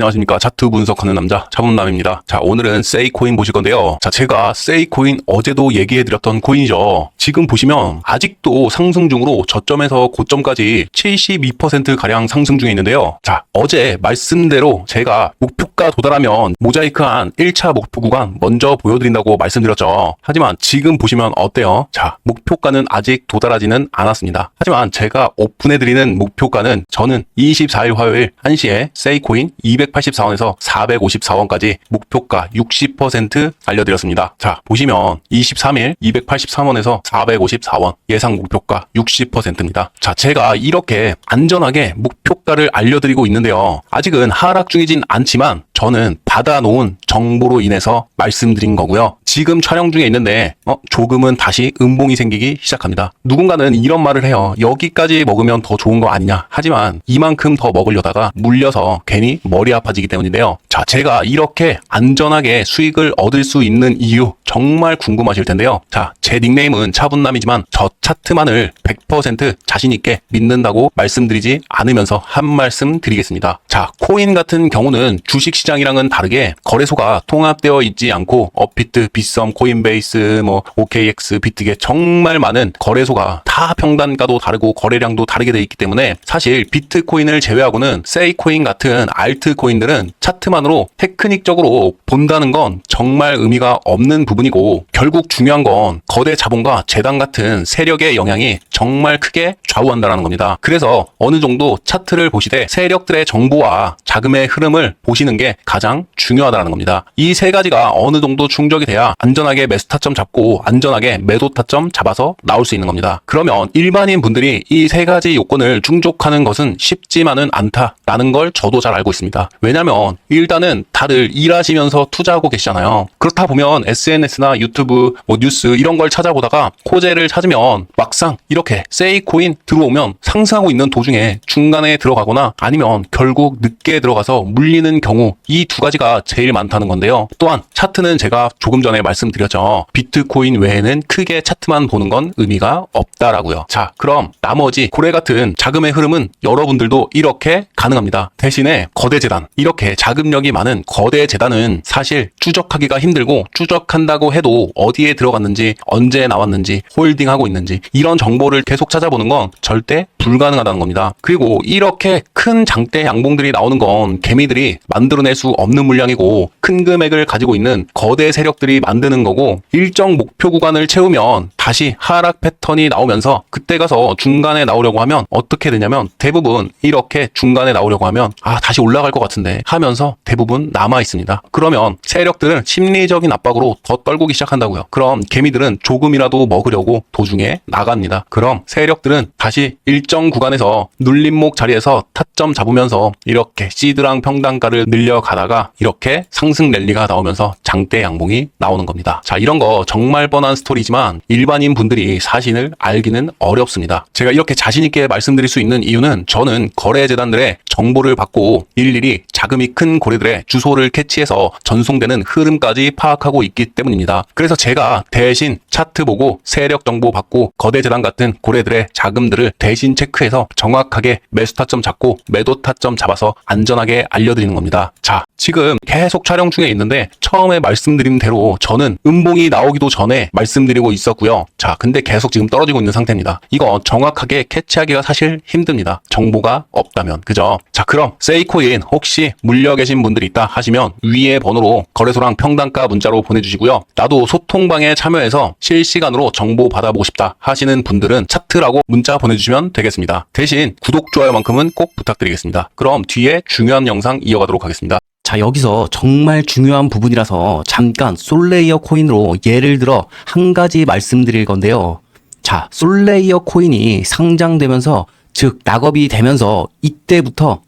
안녕하십니까. 차트 분석하는 남자 차분남입니다. 자, 오늘은 세이코인 보실 건데요. 자, 제가 세이코인 어제도 얘기해드렸던 코인이죠. 지금 보시면 아직도 상승 중으로 저점에서 고점까지 72%가량 상승 중에 있는데요. 자, 어제 말씀대로 제가 목표가 도달하면 모자이크한 1차 목표 구간 먼저 보여드린다고 말씀드렸죠. 하지만 지금 보시면 어때요? 자, 목표가는 아직 도달하지는 않았습니다. 하지만 제가 오픈해드리는 목표가는 저는 24일 화요일 1시에 세이코인 284원에서 454원까지 목표가 60% 알려드렸습니다. 자, 보시면 23일 283원에서 454원 예상 목표가 60%입니다. 자, 제가 이렇게 안전하게 목표가를 알려드리고 있는데요. 아직은 하락 중이진 않지만 저는 받아놓은 정보로 인해서 말씀드린 거고요. 지금 촬영 중에 있는데 조금은 다시 음봉이 생기기 시작합니다. 누군가는 이런 말을 해요. 여기까지 먹으면 더 좋은 거 아니냐. 하지만 이만큼 더 먹으려다가 물려서 괜히 머리 아파지기 때문인데요. 자, 제가 이렇게 안전하게 수익을 얻을 수 있는 이유 정말 궁금하실 텐데요. 자, 제 닉네임은 차분남이지만 저 차트만을 100% 자신 있게 믿는다고 말씀드리지 않으면서 한 말씀 드리겠습니다. 자, 코인 같은 경우는 주식시장이랑은 다르게 거래소가 통합되어 있지 않고 업비트, 빗썸, 코인베이스, OKX, 비트게 정말 많은 거래소가 다 평단가도 다르고 거래량도 다르게 되어 있기 때문에 사실 비트코인을 제외하고는 세이코인 같은 알트코인들은 차트만으로 테크닉적으로 본다는 건 정말 의미가 없는 부분이고 결국 중요한 건 거대 자본과 재단 같은 세력의 영향이 정말 크게 좌우한다는 겁니다. 그래서 어느 정도 차트를 보시되 세력들의 정보와 자금의 흐름을 보시는 게 가장 중요하다는 겁니다. 이 세 가지가 어느 정도 충족이 돼야 안전하게 매수 타점 잡고 안전하게 매도 타점 잡아서 나올 수 있는 겁니다. 그러면 일반인 분들이 이 세 가지 요건을 충족하는 것은 쉽지만은 않다라는 걸 저도 잘 알고 있습니다. 왜냐면 일단은 다들 일하시면서 투자하고 계시잖아요. 그렇다 보면 SNS나 유튜브, 뉴스 이런 걸 찾아보다가 코제를 찾으면 막상 이렇게 세이코인 들어오면 상승하고 있는 도중에 중간에 들어가거나 아니면 결국 늦게 들어가서 물리는 경우 이 두 가지가 제일 많다는 건데요. 또한 차트는 제가 조금 전에 말씀드렸죠. 비트코인 외에는 크게 차트만 보는 건 의미가 없다라고요. 자, 그럼 나머지 고래 같은 자금의 흐름은 여러분들도 이렇게 가능합니다. 대신에 거대 재단, 이렇게 자금력이 많은 거대 재단은 사실 추적하기가 힘들고 추적한다고 해도 어디에 들어갔는지 언제 나왔는지 홀딩하고 있는지 이런 정보를 계속 찾아보는 건 절대 불가능하다는 겁니다. 그리고 이렇게 큰 장대 양봉들이 나오는 건 개미들이 만들어낼 수 없는 물량이고 큰 금액을 가지고 있는 거대 세력들이 만드는 거고 일정 목표 구간을 채우면 다시 하락 패턴이 나오면서 그때 가서 중간에 나오려고 하면 어떻게 되냐면 대부분 이렇게 중간에 나오려고 하면 다시 올라갈 것 같은데 하면서 대부분 남아 있습니다. 그러면 세력들은 심리적인 압박으로 더 떨구기 시작한다고요. 그럼 개미들은 조금이라도 먹으려고 도중에 나갑니다. 그럼 세력들은 다시 일정 구간에서 눌림목 자리에서 타점 잡으면서 이렇게 시드랑 평단가를 늘려가다가 이렇게 상승 랠리가 나오면서 장대 양봉이 나오는 겁니다. 자, 이런 거 정말 뻔한 스토리지만 일반인 분들이 사실을 알기는 어렵습니다. 제가 이렇게 자신 있게 말씀드릴 수 있는 이유는 저는 거래재단들의 정보를 받고 일일이 자금이 큰 고래들의 주소를 캐치해서 전송되는 흐름까지 파악하고 있기 때문입니다. 그래서 제가 대신 차트 보고 세력 정보 받고 거대재단 같은 고래들의 자금들을 대신 체크해서 정확하게 매수 타점 잡고 매도 타점 잡아서 안전하게 알려드리는 겁니다. 자, 지금 계속 촬영 중에 있는데 처음에 말씀드린 대로 저는 음봉이 나오기도 전에 말씀드리고 있었고요. 자, 근데 계속 지금 떨어지고 있는 상태입니다. 이거 정확하게 캐치하기가 사실 힘듭니다. 정보가 없다면. 그죠? 자, 그럼 세이코인 혹시 물려 계신 분들이 있다 하시면 위에 번호로 거래소랑 평단가 문자로 보내주시고요. 나도 소통방에 참여해서 실시간으로 정보 받아보고 싶다 하시는 분들은 차트라고 문자 보내주시면 되겠습니다. 대신 구독, 좋아요만큼은 꼭 부탁드리겠습니다. 그럼 뒤에 중요한 영상 이어가도록 하겠습니다. 자, 여기서 정말 중요한 부분이라서 잠깐 솔레이어 코인으로 예를 들어 한 가지 말씀드릴 건데요. 자, 솔레이어 코인이 상장되면서 즉 낙업이 되면서 이때부터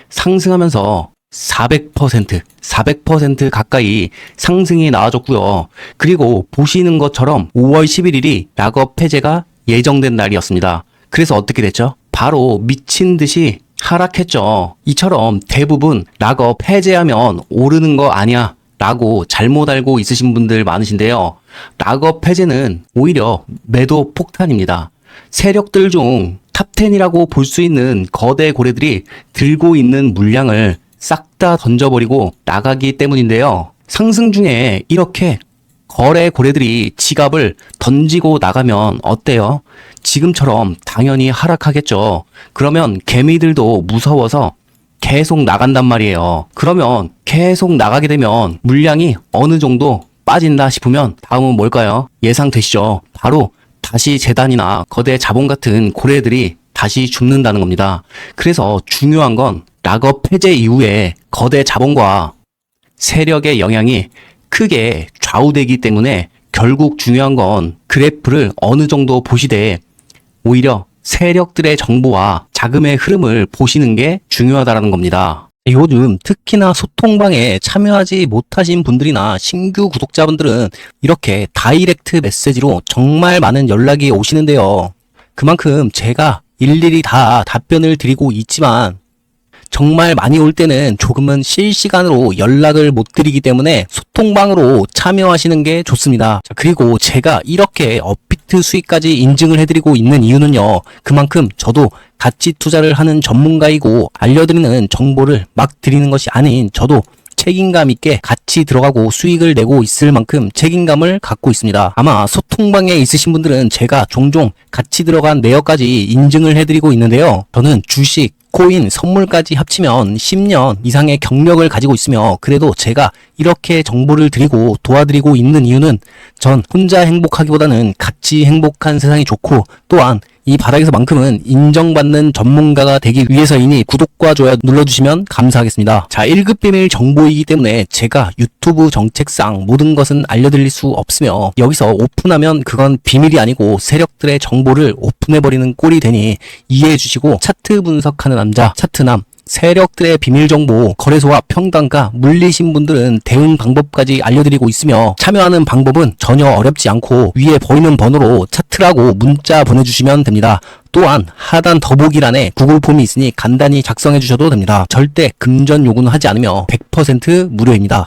상승하면서 400% 가까이 상승이 나와줬고요. 그리고 보시는 것처럼 5월 11일이 낙업 폐지가 예정된 날이었습니다. 그래서 어떻게 됐죠? 바로 미친 듯이 하락했죠. 이처럼 대부분 락업 해제하면 오르는 거 아니야 라고 잘못 알고 있으신 분들 많으신데요. 락업 해제는 오히려 매도 폭탄입니다. 세력들 중 탑10이라고 볼 수 있는 거대 고래들이 들고 있는 물량을 싹 다 던져버리고 나가기 때문인데요. 상승 중에 이렇게 거래 고래들이 지갑을 던지고 나가면 어때요? 지금처럼 당연히 하락하겠죠. 그러면 개미들도 무서워서 계속 나간단 말이에요. 그러면 계속 나가게 되면 물량이 어느 정도 빠진다 싶으면 다음은 뭘까요? 예상되시죠? 바로 다시 재단이나 거대 자본 같은 고래들이 다시 죽는다는 겁니다. 그래서 중요한 건 락업 폐쇄 이후에 거대 자본과 세력의 영향이 크게 좌우되기 때문에 결국 중요한 건 그래프를 어느 정도 보시되 오히려 세력들의 정보와 자금의 흐름을 보시는 게 중요하다는 겁니다. 요즘 특히나 소통방에 참여하지 못하신 분들이나 신규 구독자분들은 이렇게 다이렉트 메시지로 정말 많은 연락이 오시는데요. 그만큼 제가 일일이 다 답변을 드리고 있지만 정말 많이 올 때는 조금은 실시간으로 연락을 못 드리기 때문에 소통방으로 참여하시는 게 좋습니다. 자, 그리고 제가 이렇게 업비트 수익까지 인증을 해드리고 있는 이유는요. 그만큼 저도 가치 투자를 하는 전문가이고 알려드리는 정보를 막 드리는 것이 아닌 저도 책임감 있게 같이 들어가고 수익을 내고 있을 만큼 책임감을 갖고 있습니다. 아마 소통방에 있으신 분들은 제가 종종 같이 들어간 내역까지 인증을 해드리고 있는데요. 저는 주식, 코인, 선물까지 합치면 10년 이상의 경력을 가지고 있으며 그래도 제가 이렇게 정보를 드리고 도와드리고 있는 이유는 전 혼자 행복하기보다는 같이 행복한 세상이 좋고 또한 이 바닥에서만큼은 인정받는 전문가가 되기 위해서이니 구독과 좋아요 눌러주시면 감사하겠습니다. 자, 1급 비밀 정보이기 때문에 제가 유튜브 정책상 모든 것은 알려드릴 수 없으며 여기서 오픈하면 그건 비밀이 아니고 세력들의 정보를 오픈해버리는 꼴이 되니 이해해 주시고 차트 분석하는 남자 차트남 세력들의 비밀정보, 거래소와 평단가, 물리신 분들은 대응 방법까지 알려드리고 있으며 참여하는 방법은 전혀 어렵지 않고 위에 보이는 번호로 차트라고 문자 보내주시면 됩니다. 또한 하단 더보기란에 구글 폼이 있으니 간단히 작성해 주셔도 됩니다. 절대 금전 요구는 하지 않으며 100% 무료입니다.